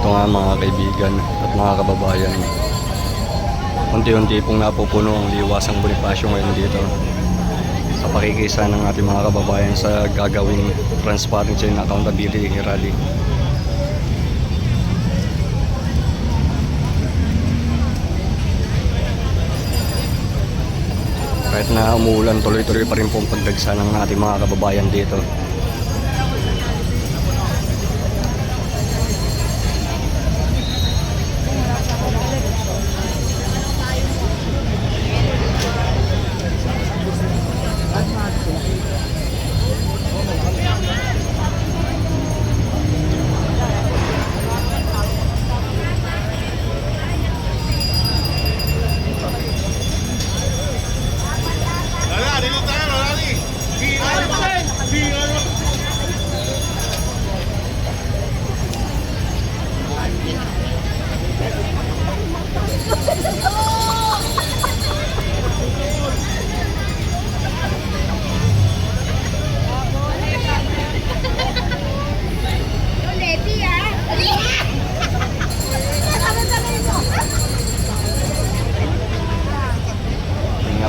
Ito nga mga kaibigan at mga kababayan, unti-unti pong napupuno ang liwasang Bonifacio ngayon dito sa pakikisa ng ating mga kababayan sa gagawing Transparency and Accountability Rally. Kahit na umuulan, tuloy-tuloy pa rin pong pagdagsa ng ating mga kababayan dito.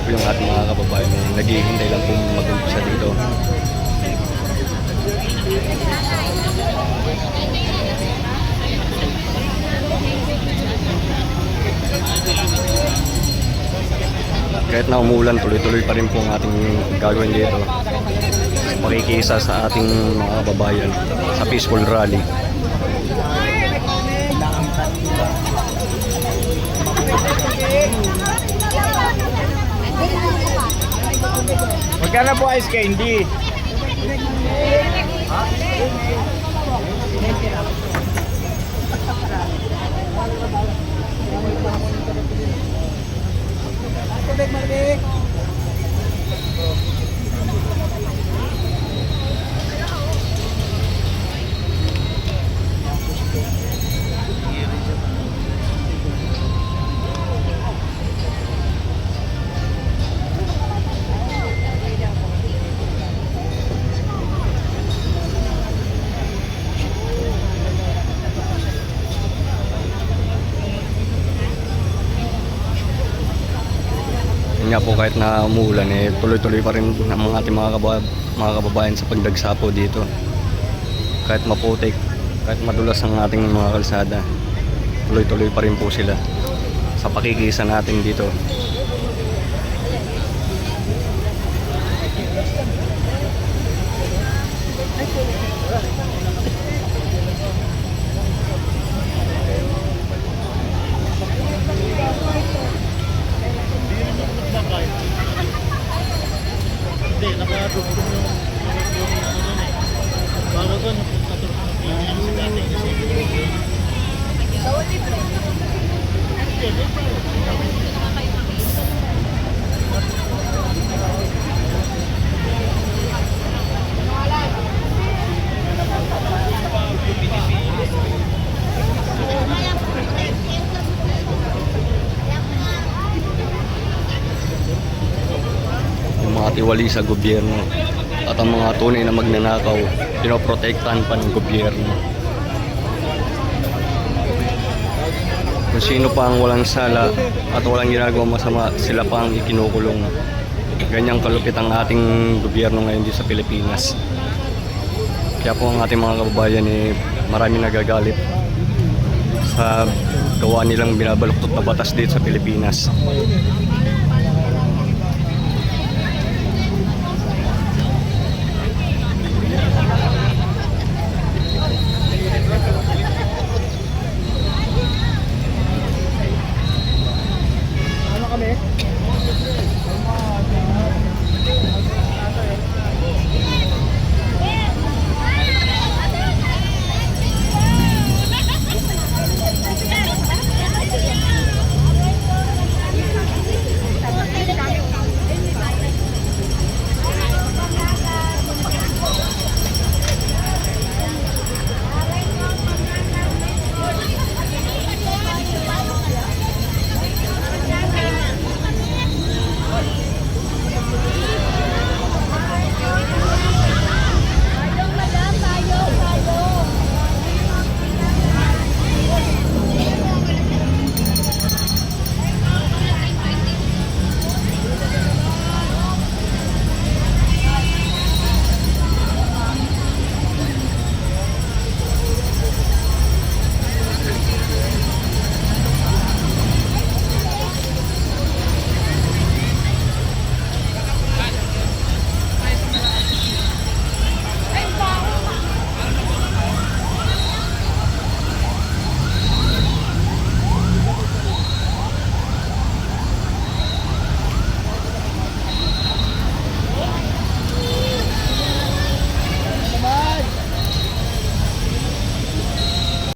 Yung ating mga kababayan naghihintay lang kung mag-umpisa dito. Kahit na umulan, tuloy-tuloy pa rin po ang ating gagawin dito. Pakikisa sa ating mga kababayan sa peaceful rally. Magkano po ice candy? Nga po, kahit na umuulan tuloy-tuloy pa rin ang mga ating mga kababayan sa pagdagsa po dito. Kahit maputik, kahit madulas ang ating mga kalsada, tuloy-tuloy pa rin po sila sa pakikisa natin dito. Hindi, nakatugtog yung bago doon, natutulog yung dating kasi mga tiwali sa gobyerno at ang mga tunay na magnanakaw, pinoprotektahan pa ng gobyerno. Kung sino pa ang walang sala at walang ginagawa masama, sila pa ang ikinukulong. Ganyang kalupit ang ating gobyerno ngayon dito sa Pilipinas. Kaya po ang ating mga kababayan marami nagagalit sa gawa nilang binabaluktot na batas dito sa Pilipinas.